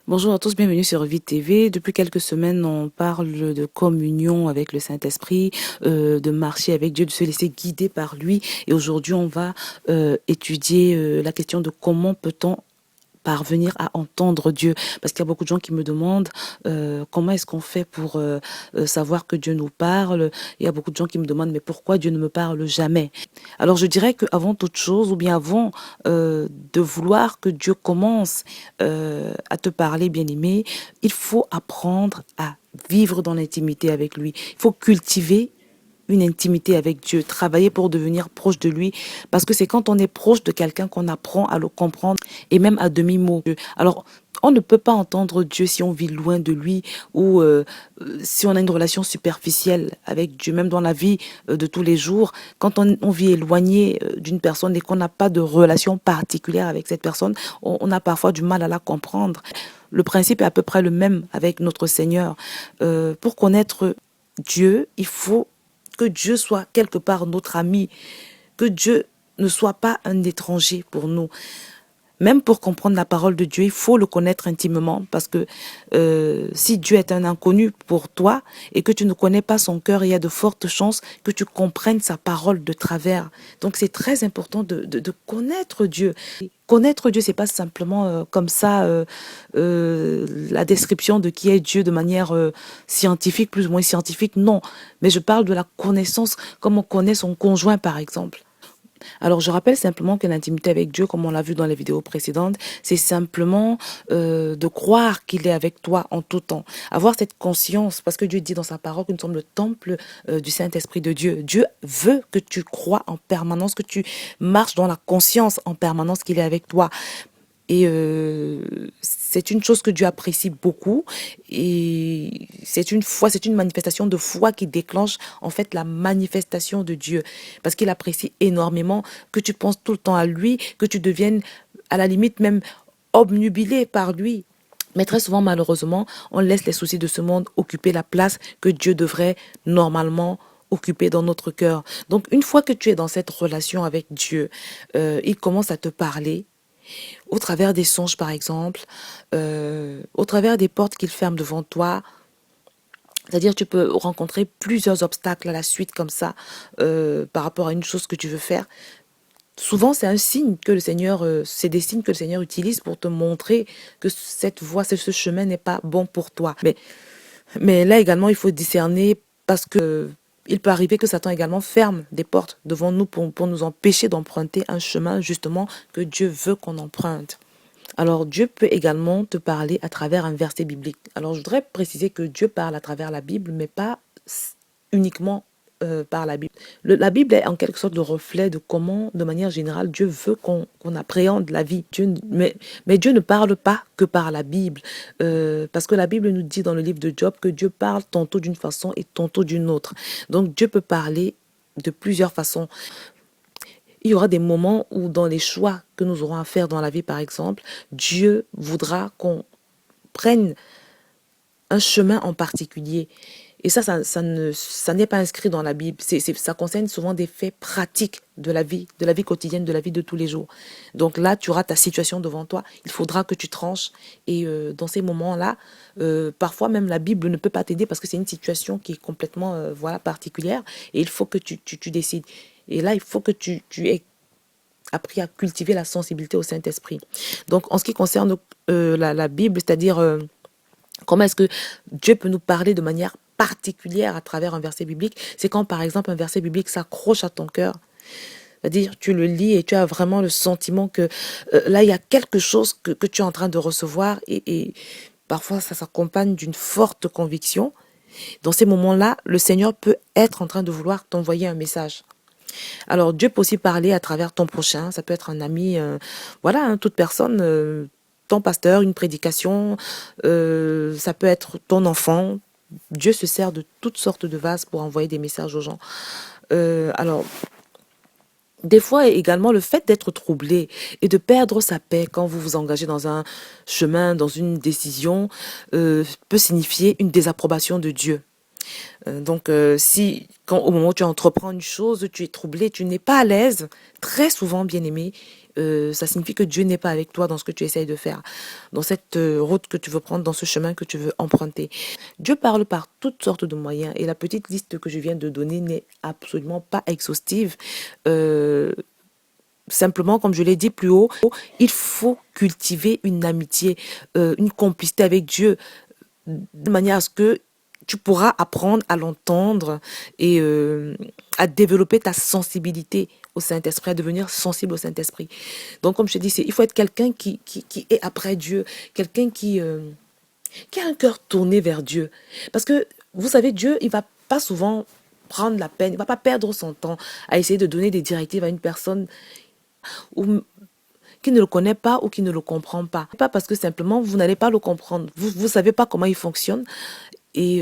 Bonjour à tous, bienvenue sur Vie TV. Depuis quelques semaines, on parle de communion avec le Saint-Esprit, de marcher avec Dieu, de se laisser guider par lui. Et aujourd'hui, on va étudier la question de comment peut-on parvenir à entendre Dieu. Parce qu'il y a beaucoup de gens qui me demandent comment est-ce qu'on fait pour savoir que Dieu nous parle. Il y a beaucoup de gens qui me demandent mais pourquoi Dieu ne me parle jamais. Alors je dirais qu'avant toute chose, ou bien avant de vouloir que Dieu commence à te parler, bien-aimé, il faut apprendre à vivre dans l'intimité avec lui. Il faut cultiver une intimité avec Dieu, travailler pour devenir proche de lui, parce que c'est quand on est proche de quelqu'un qu'on apprend à le comprendre et même à demi-mot. Alors, on ne peut pas entendre Dieu si on vit loin de lui ou si on a une relation superficielle avec Dieu, même dans la vie de tous les jours. Quand on vit éloigné d'une personne et qu'on n'a pas de relation particulière avec cette personne, on a parfois du mal à la comprendre. Le principe est à peu près le même avec notre Seigneur. Pour connaître Dieu, il faut que Dieu soit quelque part notre ami, que Dieu ne soit pas un étranger pour nous. Même pour comprendre la parole de Dieu, il faut le connaître intimement parce que si Dieu est un inconnu pour toi et que tu ne connais pas son cœur, il y a de fortes chances que tu comprennes sa parole de travers. Donc c'est très important de connaître Dieu. Connaître Dieu, c'est pas simplement comme ça la description de qui est Dieu de manière scientifique, plus ou moins scientifique, non. Mais je parle de la connaissance comme on connaît son conjoint, par exemple. Alors, je rappelle simplement que l'intimité avec Dieu, comme on l'a vu dans les vidéos précédentes, c'est simplement de croire qu'il est avec toi en tout temps. Avoir cette conscience, parce que Dieu dit dans sa parole que nous sommes le temple du Saint-Esprit de Dieu. Dieu veut que tu crois en permanence, que tu marches dans la conscience en permanence qu'il est avec toi. Et c'est une chose que Dieu apprécie beaucoup. Et c'est une manifestation de foi qui déclenche en fait la manifestation de Dieu. Parce qu'il apprécie énormément que tu penses tout le temps à lui, que tu deviennes à la limite même obnubilé par lui. Mais très souvent, malheureusement, on laisse les soucis de ce monde occuper la place que Dieu devrait normalement occuper dans notre cœur. Donc, une fois que tu es dans cette relation avec Dieu, il commence à te parler au travers des songes, par exemple, au travers des portes qu'il ferme devant toi. C'est-à-dire, tu peux rencontrer plusieurs obstacles à la suite comme ça par rapport à une chose que tu veux faire. Souvent, c'est un signe que le Seigneur, c'est des signes que le Seigneur utilise pour te montrer que cette voie, ce chemin n'est pas bon pour toi. Mais là également, il faut discerner parce que il peut arriver que Satan également ferme des portes devant nous pour nous empêcher d'emprunter un chemin justement que Dieu veut qu'on emprunte. Alors Dieu peut également te parler à travers un verset biblique. Alors je voudrais préciser que Dieu parle à travers la Bible, mais pas uniquement par la Bible. La Bible est en quelque sorte le reflet de comment, de manière générale, Dieu veut qu'on appréhende la vie. Mais Dieu ne parle pas que par la Bible, parce que la Bible nous dit dans le livre de Job que Dieu parle tantôt d'une façon et tantôt d'une autre. Donc Dieu peut parler de plusieurs façons. Il y aura des moments où dans les choix que nous aurons à faire dans la vie, par exemple, Dieu voudra qu'on prenne un chemin en particulier. Et ça n'est pas inscrit dans la Bible. Ça concerne souvent des faits pratiques de la vie quotidienne, de la vie de tous les jours. Donc là, tu auras ta situation devant toi. Il faudra que tu tranches. Et dans ces moments-là, parfois même la Bible ne peut pas t'aider parce que c'est une situation qui est complètement voilà, particulière. Et il faut que tu décides. Et là, il faut que tu aies appris à cultiver la sensibilité au Saint-Esprit. Donc, en ce qui concerne la Bible, c'est-à-dire comment est-ce que Dieu peut nous parler de manière particulière à travers un verset biblique, c'est quand, par exemple, un verset biblique s'accroche à ton cœur. C'est-à-dire, tu le lis et tu as vraiment le sentiment que là, il y a quelque chose que tu es en train de recevoir et parfois, ça s'accompagne d'une forte conviction. Dans ces moments-là, le Seigneur peut être en train de vouloir t'envoyer un message. Alors, Dieu peut aussi parler à travers ton prochain. Ça peut être un ami, voilà, hein, toute personne, ton pasteur, une prédication. Ça peut être ton enfant. Dieu se sert de toutes sortes de vases pour envoyer des messages aux gens. Alors, des fois également, le fait d'être troublé et de perdre sa paix quand vous vous engagez dans un chemin, dans une décision, peut signifier une désapprobation de Dieu. Donc, si, au moment où tu entreprends une chose, tu es troublé, tu n'es pas à l'aise, très souvent, bien aimé, ça signifie que Dieu n'est pas avec toi dans ce que tu essayes de faire, dans cette route que tu veux prendre, dans ce chemin que tu veux emprunter. Dieu parle par toutes sortes de moyens et la petite liste que je viens de donner n'est absolument pas exhaustive. Simplement, comme je l'ai dit plus haut, il faut cultiver une amitié, une complicité avec Dieu, de manière à ce que tu pourras apprendre à l'entendre et à développer ta sensibilité au Saint-Esprit, à devenir sensible au Saint-Esprit. Donc, comme je te dis, il faut être quelqu'un qui est après Dieu, quelqu'un qui a un cœur tourné vers Dieu. Parce que, vous savez, Dieu, il va pas souvent prendre la peine, il va pas perdre son temps à essayer de donner des directives à une personne ou qui ne le connaît pas ou qui ne le comprend pas. Pas parce que simplement vous n'allez pas le comprendre. Vous ne savez pas comment il fonctionne. Et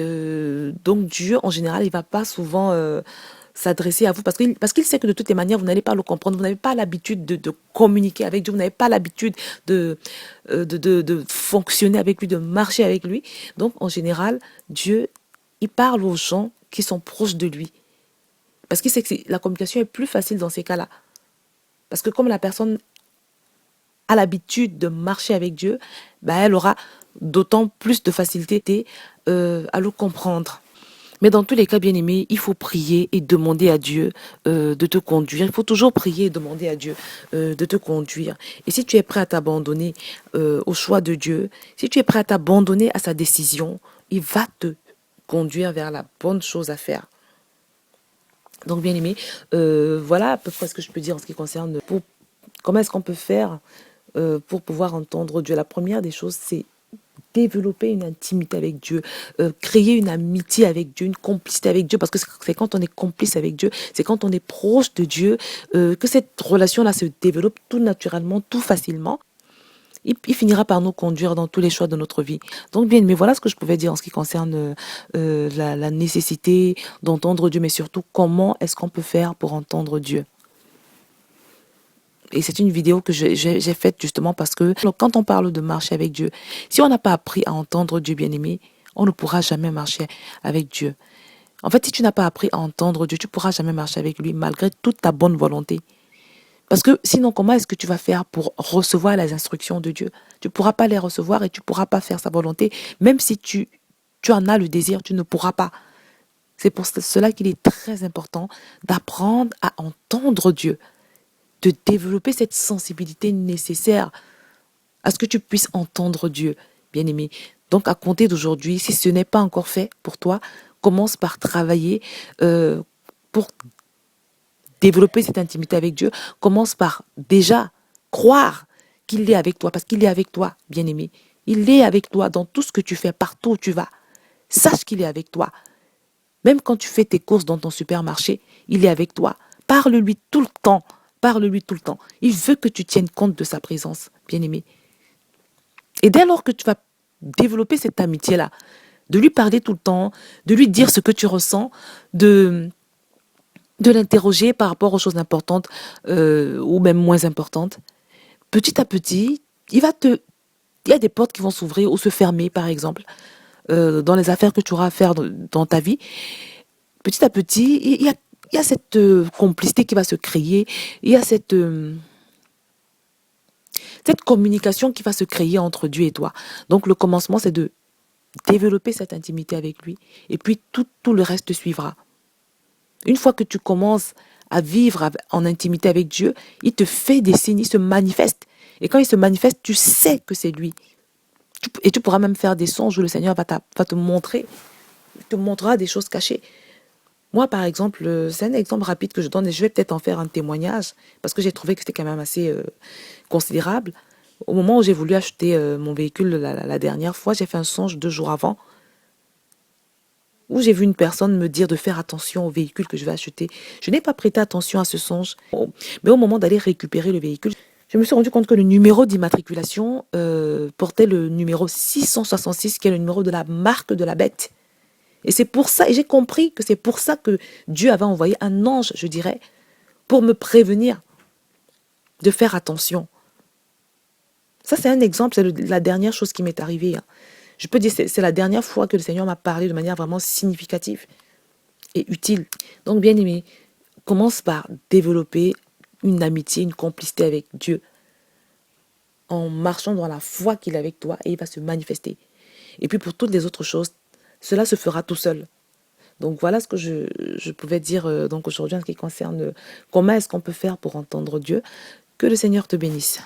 donc Dieu, en général, il va pas souvent s'adresser à vous parce qu'il sait que de toutes les manières, vous n'allez pas le comprendre. Vous n'avez pas l'habitude de communiquer avec Dieu. Vous n'avez pas l'habitude de fonctionner avec lui, de marcher avec lui. Donc, en général, Dieu, il parle aux gens qui sont proches de lui. Parce qu'il sait que la communication est plus facile dans ces cas-là. Parce que comme la personne a l'habitude de marcher avec Dieu, ben elle aura d'autant plus de facilité à le comprendre. Mais dans tous les cas, bien aimé, il faut prier et demander à Dieu de te conduire. Il faut toujours prier et demander à Dieu de te conduire. Et si tu es prêt à t'abandonner au choix de Dieu, si tu es prêt à t'abandonner à sa décision, il va te conduire vers la bonne chose à faire. Donc, bien aimé, voilà à peu près ce que je peux dire en ce qui concerne comment est-ce qu'on peut faire pour pouvoir entendre Dieu. La première des choses, c'est développer une intimité avec Dieu, créer une amitié avec Dieu, une complicité avec Dieu, parce que c'est quand on est complice avec Dieu, c'est quand on est proche de Dieu, que cette relation-là se développe tout naturellement, tout facilement. Il finira par nous conduire dans tous les choix de notre vie. Donc bien, mais voilà ce que je pouvais dire en ce qui concerne la nécessité d'entendre Dieu, mais surtout comment est-ce qu'on peut faire pour entendre Dieu. Et c'est une vidéo que j'ai faite justement parce que quand on parle de marcher avec Dieu, si on n'a pas appris à entendre Dieu bien-aimé, on ne pourra jamais marcher avec Dieu. En fait, si tu n'as pas appris à entendre Dieu, tu ne pourras jamais marcher avec lui malgré toute ta bonne volonté. Parce que sinon, comment est-ce que tu vas faire pour recevoir les instructions de Dieu? Tu ne pourras pas les recevoir et tu ne pourras pas faire sa volonté. Même si tu en as le désir, tu ne pourras pas. C'est pour cela qu'il est très important d'apprendre à entendre Dieu, de développer cette sensibilité nécessaire à ce que tu puisses entendre Dieu, bien-aimé. Donc, à compter d'aujourd'hui, si ce n'est pas encore fait pour toi, commence par travailler pour développer cette intimité avec Dieu. Commence par déjà croire qu'il est avec toi, parce qu'il est avec toi, bien-aimé. Il est avec toi dans tout ce que tu fais, partout où tu vas. Sache qu'il est avec toi. Même quand tu fais tes courses dans ton supermarché, il est avec toi. Parle-lui tout le temps. Parle-lui tout le temps. Il veut que tu tiennes compte de sa présence, bien-aimé. Et dès lors que tu vas développer cette amitié-là, de lui parler tout le temps, de lui dire ce que tu ressens, de l'interroger par rapport aux choses importantes ou même moins importantes, petit à petit, il y a des portes qui vont s'ouvrir ou se fermer, par exemple, dans les affaires que tu auras à faire dans ta vie. Petit à petit, il y a cette complicité qui va se créer, il y a cette communication qui va se créer entre Dieu et toi. Donc le commencement, c'est de développer cette intimité avec lui et puis tout le reste suivra. Une fois que tu commences à vivre en intimité avec Dieu, il te fait des signes, il se manifeste. Et quand il se manifeste, tu sais que c'est lui. Et tu pourras même faire des songes où le Seigneur va te montrer, il te montrera des choses cachées. Moi, par exemple, c'est un exemple rapide que je donne et je vais peut-être en faire un témoignage parce que j'ai trouvé que c'était quand même assez considérable. Au moment où j'ai voulu acheter mon véhicule la dernière fois, j'ai fait un songe 2 jours avant où j'ai vu une personne me dire de faire attention au véhicule que je vais acheter. Je n'ai pas prêté attention à ce songe, mais au moment d'aller récupérer le véhicule, je me suis rendu compte que le numéro d'immatriculation portait le numéro 666, qui est le numéro de la marque de la bête. Et c'est pour ça, et j'ai compris que c'est pour ça que Dieu avait envoyé un ange, je dirais, pour me prévenir de faire attention. Ça, c'est un exemple, c'est la dernière chose qui m'est arrivée. Je peux dire que c'est la dernière fois que le Seigneur m'a parlé de manière vraiment significative et utile. Donc, bien aimé, commence par développer une amitié, une complicité avec Dieu, en marchant dans la foi qu'il a avec toi, et il va se manifester. Et puis pour toutes les autres choses, cela se fera tout seul. Donc voilà ce que je pouvais dire donc aujourd'hui en ce qui concerne comment est-ce qu'on peut faire pour entendre Dieu. Que le Seigneur te bénisse.